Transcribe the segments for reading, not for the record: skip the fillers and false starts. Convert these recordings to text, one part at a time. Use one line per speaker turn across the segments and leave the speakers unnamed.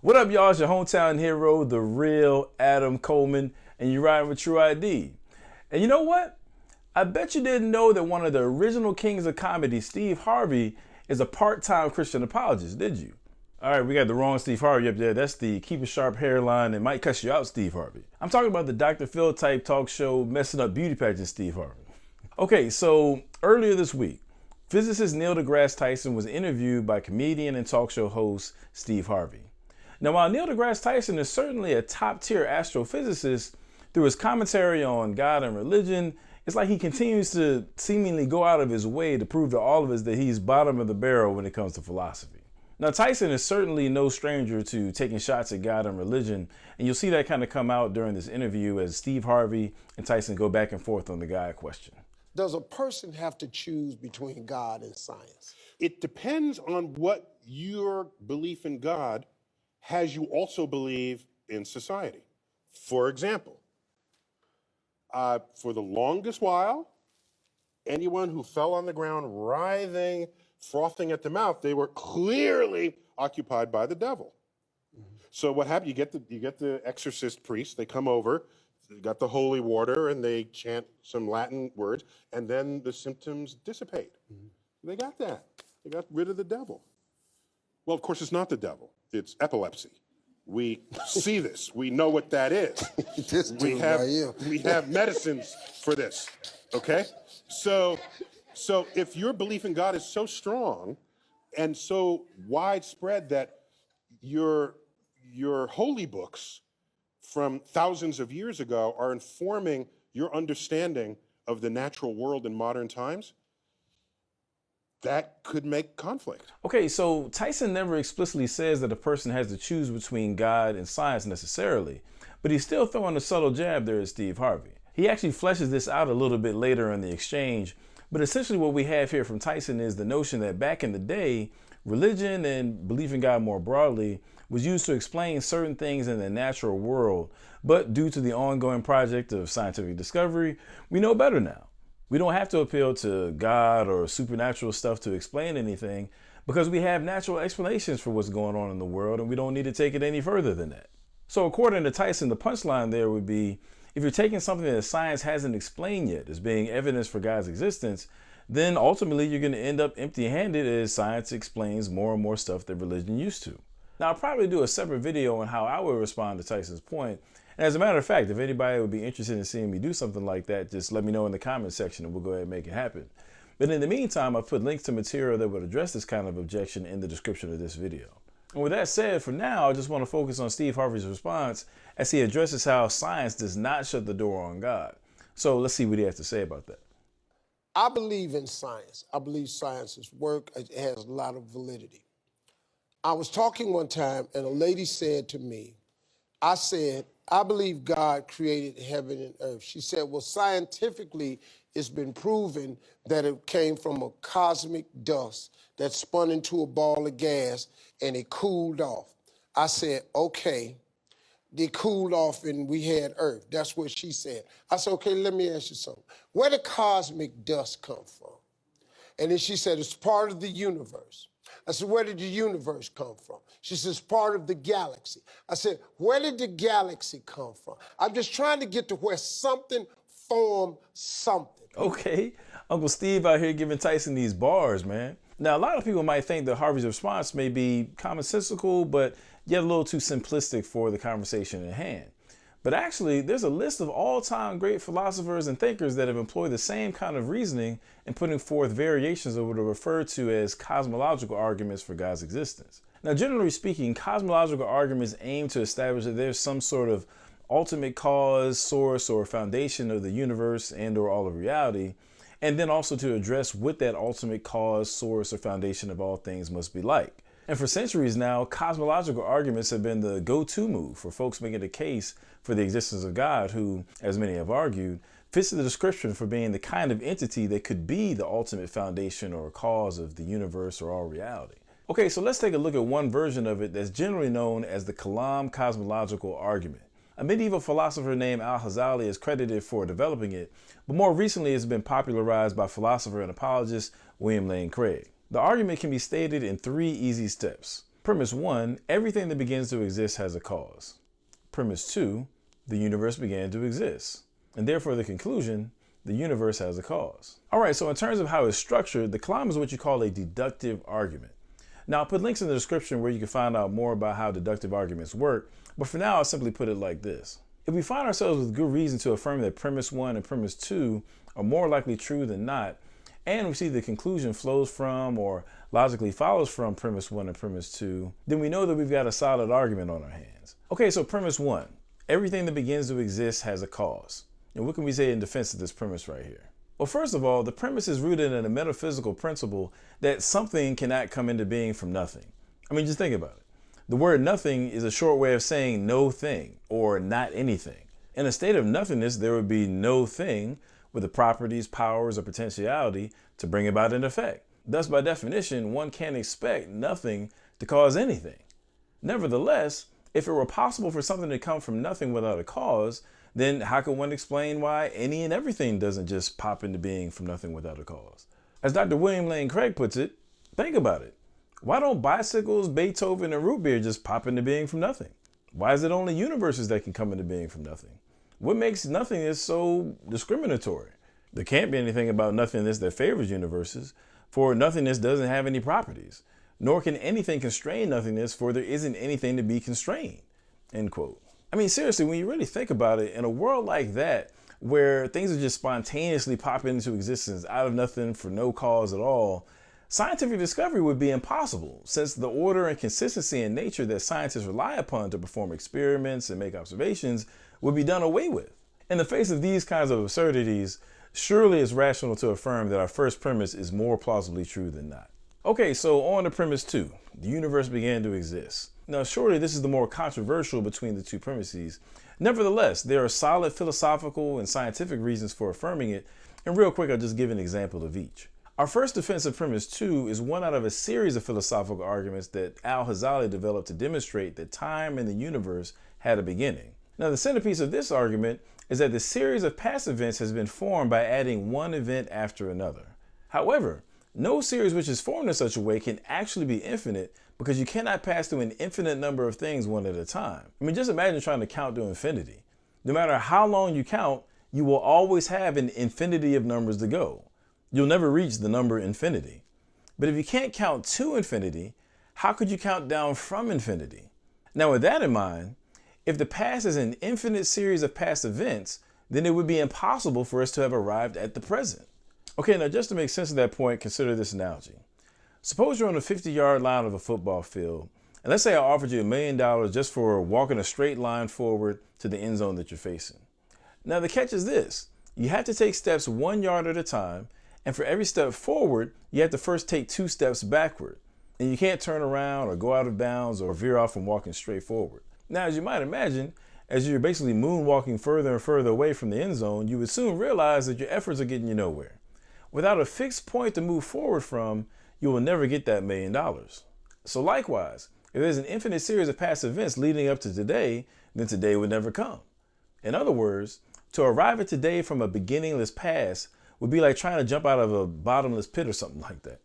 What up, y'all? It's your hometown hero, the real Adam Coleman, and you're riding with Tru-ID. And you know what? I bet you didn't know that one of the original kings of comedy, Steve Harvey, is a part-time Christian apologist, did you? All right, we got the wrong Steve Harvey up there. That's the keep a sharp hairline and might cuss you out Steve Harvey. I'm talking about the Dr. Phil type talk show messing up beauty pageant Steve Harvey. Okay, so earlier this week, physicist Neil Degrasse Tyson was interviewed by comedian and talk show host Steve Harvey. Now, while Neil deGrasse Tyson is certainly a top-tier astrophysicist, through his commentary on God and religion, it's like he continues to seemingly go out of his way to prove to all of us that he's bottom of the barrel when it comes to philosophy. Now, Tyson is certainly no stranger to taking shots at God and religion, and you'll see that kind of come out during this interview as Steve Harvey and Tyson go back and forth on the God question.
Does a person have to choose between God and science?
It depends on what your belief in God has you also believe in society. For example, for the longest while, anyone who fell on the ground writhing, frothing at the mouth, they were clearly occupied by the devil. Mm-hmm. So what happened? You get the exorcist priests. They come over, they got the holy water, and they chant some Latin words, and then the symptoms dissipate. Mm-hmm. They got that. They got rid of the devil. Well, of course, it's not the devil. It's epilepsy. We see this. We know what that is. we have medicines for this. Okay? So if your belief in God is so strong and so widespread that your holy books from thousands of years ago are informing your understanding of the natural world in modern times, that could make conflict.
Okay, so Tyson never explicitly says that a person has to choose between God and science necessarily, but he's still throwing a subtle jab there at Steve Harvey. He actually fleshes this out a little bit later in the exchange, but essentially what we have here from Tyson is the notion that back in the day, religion and belief in God more broadly was used to explain certain things in the natural world, but due to the ongoing project of scientific discovery, we know better now. We don't have to appeal to God or supernatural stuff to explain anything because we have natural explanations for what's going on in the world and we don't need to take it any further than that. So according to Tyson, the punchline there would be, if you're taking something that science hasn't explained yet as being evidence for God's existence, then ultimately you're going to end up empty-handed as science explains more and more stuff that religion used to. Now, I'll probably do a separate video on how I would respond to Tyson's point. And as a matter of fact, if anybody would be interested in seeing me do something like that, just let me know in the comment section and we'll go ahead and make it happen. But in the meantime, I've put links to material that would address this kind of objection in the description of this video. And with that said, for now, I just want to focus on Steve Harvey's response as he addresses how science does not shut the door on God. So let's see what he has to say about that.
I believe in science. I believe science's work. It has a lot of validity. I was talking one time and a lady said to me, I said, I believe God created heaven and earth. She said, well, scientifically, it's been proven that it came from a cosmic dust that spun into a ball of gas and it cooled off. I said, okay, they cooled off and we had earth. That's what she said. I said, okay, let me ask you something. Where did cosmic dust come from? And then she said, it's part of the universe. I said, where did the universe come from? She says, part of the galaxy. I said, where did the galaxy come from? I'm just trying to get to where something formed something.
Okay, Uncle Steve out here giving Tyson these bars, man. Now, a lot of people might think that Harvey's response may be commonsensical, but yet a little too simplistic for the conversation at hand. But actually, there's a list of all-time great philosophers and thinkers that have employed the same kind of reasoning in putting forth variations of what are referred to as cosmological arguments for God's existence. Now, generally speaking, cosmological arguments aim to establish that there's some sort of ultimate cause, source, or foundation of the universe and or all of reality, and then also to address what that ultimate cause, source, or foundation of all things must be like. And for centuries now, cosmological arguments have been the go-to move for folks making a case for the existence of God, who, as many have argued, fits the description for being the kind of entity that could be the ultimate foundation or cause of the universe or all reality. Okay, so let's take a look at one version of it that's generally known as the Kalam Cosmological Argument. A medieval philosopher named Al-Ghazali is credited for developing it, but more recently it's been popularized by philosopher and apologist William Lane Craig. The argument can be stated in 3 easy steps. Premise 1, everything that begins to exist has a cause. Premise 2, the universe began to exist. And therefore the conclusion, the universe has a cause. All right, so in terms of how it's structured, the Kalam is what you call a deductive argument. Now, I'll put links in the description where you can find out more about how deductive arguments work, but for now, I'll simply put it like this. If we find ourselves with good reason to affirm that premise 1 and premise 2 are more likely true than not, and we see the conclusion flows from or logically follows from premise 1 and premise 2, then we know that we've got a solid argument on our hands. Okay, so premise 1, everything that begins to exist has a cause. And what can we say in defense of this premise right here? Well, first of all, the premise is rooted in a metaphysical principle that something cannot come into being from nothing. I mean, just think about it. The word nothing is a short way of saying no thing or not anything. In a state of nothingness, there would be no thing with the properties, powers, or potentiality to bring about an effect. Thus, by definition, one can't expect nothing to cause anything. Nevertheless, if it were possible for something to come from nothing without a cause, then how can one explain why any and everything doesn't just pop into being from nothing without a cause? As Dr. William Lane Craig puts it, think about it. Why don't bicycles, Beethoven, and root beer just pop into being from nothing? Why is it only universes that can come into being from nothing? What makes nothingness so discriminatory? There can't be anything about nothingness that favors universes, for nothingness doesn't have any properties, nor can anything constrain nothingness, for there isn't anything to be constrained, end quote. I mean, seriously, when you really think about it, in a world like that, where things are just spontaneously popping into existence out of nothing for no cause at all, scientific discovery would be impossible, since the order and consistency in nature that scientists rely upon to perform experiments and make observations would be done away with. In the face of these kinds of absurdities, surely it's rational to affirm that our first premise is more plausibly true than not. Okay, so on to premise 2, the universe began to exist. Now, surely this is the more controversial between the two premises. Nevertheless, there are solid philosophical and scientific reasons for affirming it, and real quick, I'll just give an example of each. Our first defense of premise 2 is one out of a series of philosophical arguments that Al-Ghazali developed to demonstrate that time and the universe had a beginning. Now, the centerpiece of this argument is that the series of past events has been formed by adding one event after another. However, no series which is formed in such a way can actually be infinite, because you cannot pass through an infinite number of things one at a time. I mean, just imagine trying to count to infinity. No matter how long you count, you will always have an infinity of numbers to go. You'll never reach the number infinity. But if you can't count to infinity, how could you count down from infinity? Now, with that in mind, if the past is an infinite series of past events, then it would be impossible for us to have arrived at the present. Okay, now just to make sense of that point, consider this analogy. Suppose you're on the 50-yard line of a football field, and let's say I offered you $1 million just for walking a straight line forward to the end zone that you're facing. Now, the catch is this. You have to take steps 1 yard at a time, and for every step forward, you have to first take 2 steps backward. And you can't turn around or go out of bounds or veer off from walking straight forward. Now, as you might imagine, as you're basically moonwalking further and further away from the end zone, you would soon realize that your efforts are getting you nowhere. Without a fixed point to move forward from, you will never get that $1 million. So likewise, if there's an infinite series of past events leading up to today, then today would never come. In other words, to arrive at today from a beginningless past would be like trying to jump out of a bottomless pit or something like that.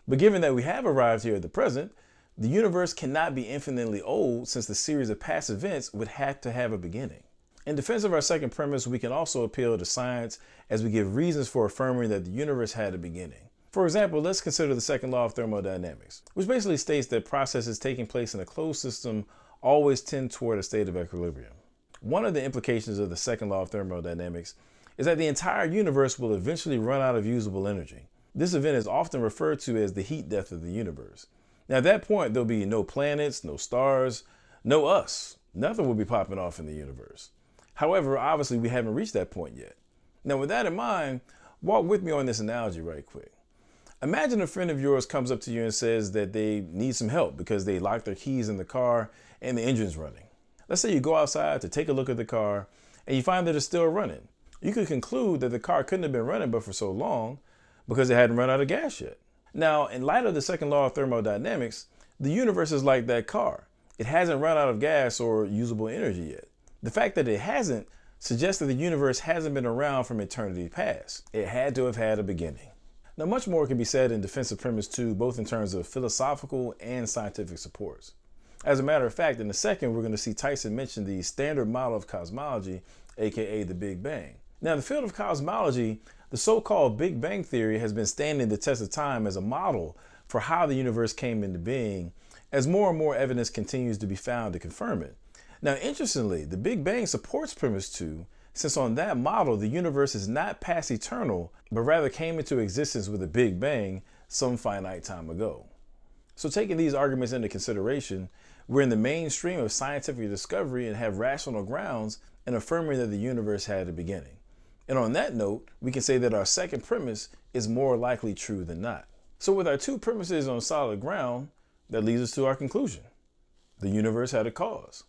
But given that we have arrived here at the present, the universe cannot be infinitely old, since the series of past events would have to have a beginning. In defense of our second premise, we can also appeal to science as we give reasons for affirming that the universe had a beginning. For example, let's consider the second law of thermodynamics, which basically states that processes taking place in a closed system always tend toward a state of equilibrium. One of the implications of the second law of thermodynamics is that the entire universe will eventually run out of usable energy. This event is often referred to as the heat death of the universe. Now, at that point, there'll be no planets, no stars, no us. Nothing will be popping off in the universe. However, obviously, we haven't reached that point yet. Now, with that in mind, walk with me on this analogy right quick. Imagine a friend of yours comes up to you and says that they need some help because they locked their keys in the car and the engine's running. Let's say you go outside to take a look at the car and you find that it's still running. You could conclude that the car couldn't have been running but for so long because it hadn't run out of gas yet. Now, in light of the second law of thermodynamics, the universe is like that car. It hasn't run out of gas or usable energy yet. The fact that it hasn't suggests that the universe hasn't been around from eternity past. It had to have had a beginning. Now, much more can be said in defense of premise 2, both in terms of philosophical and scientific supports. As a matter of fact, in a second, we're going to see Tyson mention the standard model of cosmology, aka the Big Bang. Now, in the field of cosmology, the so-called Big Bang theory has been standing the test of time as a model for how the universe came into being, as more and more evidence continues to be found to confirm it. Now, interestingly, the Big Bang supports premise 2, since on that model, the universe is not past eternal, but rather came into existence with a Big Bang some finite time ago. So taking these arguments into consideration, we're in the mainstream of scientific discovery and have rational grounds in affirming that the universe had a beginning. And on that note, we can say that our second premise is more likely true than not. So with our two premises on solid ground, that leads us to our conclusion. The universe had a cause.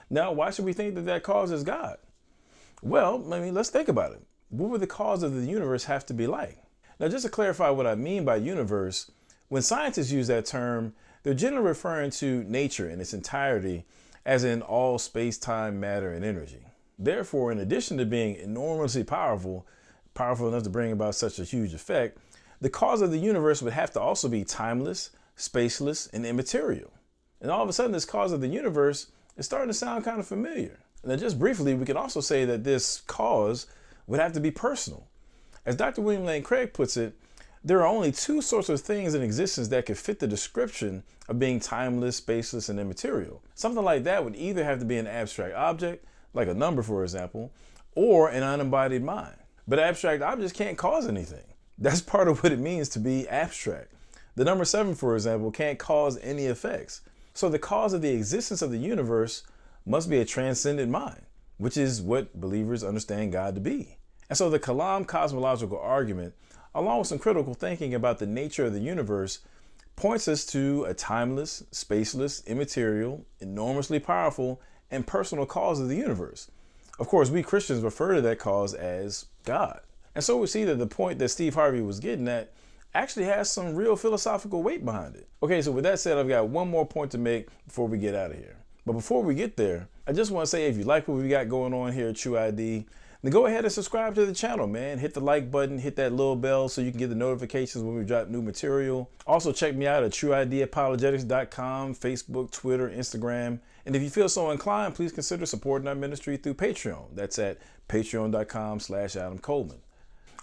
Now, why should we think that that cause is God? Well, let's think about it. What would the cause of the universe have to be like? Now, just to clarify what I mean by universe, when scientists use that term, they're generally referring to nature in its entirety, as in all space, time, matter, and energy. Therefore, in addition to being enormously powerful enough to bring about such a huge effect, the cause of the universe would have to also be timeless, spaceless, and immaterial. And all of a sudden, this cause of the universe is starting to sound kind of familiar. Now, just briefly, we can also say that this cause would have to be personal. As Dr. William Lane Craig puts it, there are only two sorts of things in existence that could fit the description of being timeless, spaceless, and immaterial. Something like that would either have to be an abstract object, like a number, for example, or an unembodied mind. But abstract objects can't cause anything. That's part of what it means to be abstract. The number 7, for example, can't cause any effects. So the cause of the existence of the universe must be a transcendent mind, which is what believers understand God to be. And so the Kalam Cosmological Argument, along with some critical thinking about the nature of the universe, points us to a timeless, spaceless, immaterial, enormously powerful, and personal cause of the universe. Of course, we Christians refer to that cause as God. And so we see that the point that Steve Harvey was getting at actually has some real philosophical weight behind it. Okay, so with that said, I've got one more point to make before we get out of here. But before we get there, I just want to say, if you like what we got going on here at Tru-ID, then go ahead and subscribe to the channel, man. Hit the like button, hit that little bell so you can get the notifications when we drop new material. Also, check me out at TruIDapologetics.com, Facebook, Twitter, Instagram. And if you feel so inclined, please consider supporting our ministry through Patreon. That's at patreon.com/Adam Coleman.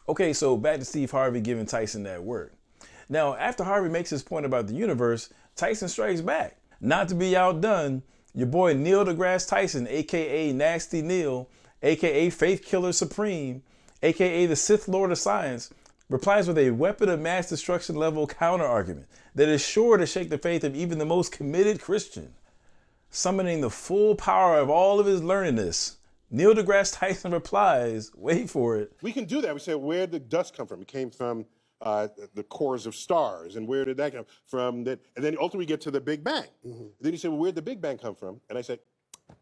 Okay, so back to Steve Harvey giving Tyson that work. Now, after Harvey makes his point about the universe, Tyson strikes back. Not to be outdone, your boy Neil Degrasse Tyson, aka Nasty Neil, aka Faith Killer Supreme, aka the Sith Lord of Science, replies with a weapon of mass destruction level counter argument that is sure to shake the faith of even the most committed Christian. Summoning the full power of all of his learnedness, Neil Degrasse Tyson replies, wait for it.
We can do that. We say, where did dust come from? It came from the cores of stars. And where did that come from? And then ultimately we get to the Big Bang. Mm-hmm. Then you say, well, where did the Big Bang come from? And I say,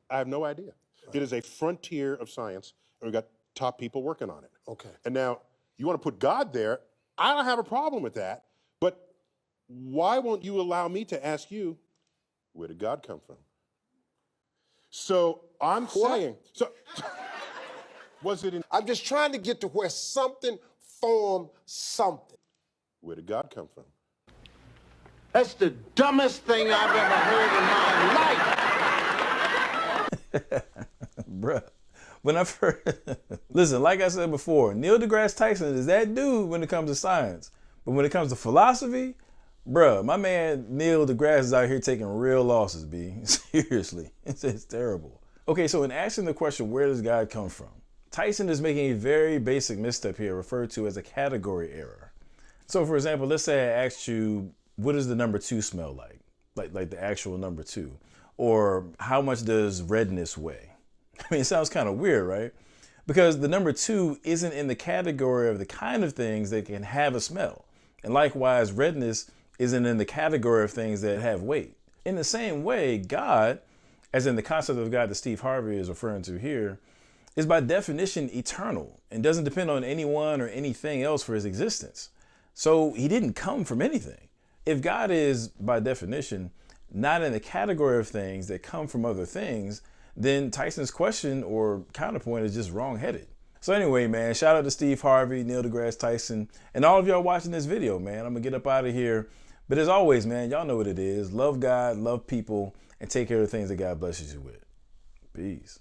I have no idea. Right. It is a frontier of science, and we've got top people working on it.
Okay.
And now, you want to put God there. I don't have a problem with that. But why won't you allow me to ask you, where did God come from? So I'm saying, was it in?
I'm just trying to get to where something formed something.
Where did God come from?
That's the dumbest thing I've ever heard in my life.
Bruh, when I first, listen, like I said before, Neil Degrasse Tyson is that dude when it comes to science. But when it comes to philosophy, bruh, my man Neil Degrasse is out here taking real losses, B. Seriously, it's terrible. Okay, so in asking the question, where does God come from? Tyson is making a very basic misstep here referred to as a category error. So for example, let's say I asked you, what does the number 2 smell like? Like the actual number 2. Or how much does redness weigh? I mean, it sounds kind of weird, right? Because the number 2 isn't in the category of the kind of things that can have a smell. And likewise, redness isn't in the category of things that have weight. In the same way, God, as in the concept of God that Steve Harvey is referring to here, is by definition eternal and doesn't depend on anyone or anything else for his existence. So he didn't come from anything. If God is, by definition, not in the category of things that come from other things, then Tyson's question or counterpoint is just wrong-headed. So anyway, man, shout out to Steve Harvey, Neil Degrasse Tyson, and all of y'all watching this video, man. I'm going to get up out of here. But as always, man, y'all know what it is. Love God, love people, and take care of the things that God blesses you with. Peace.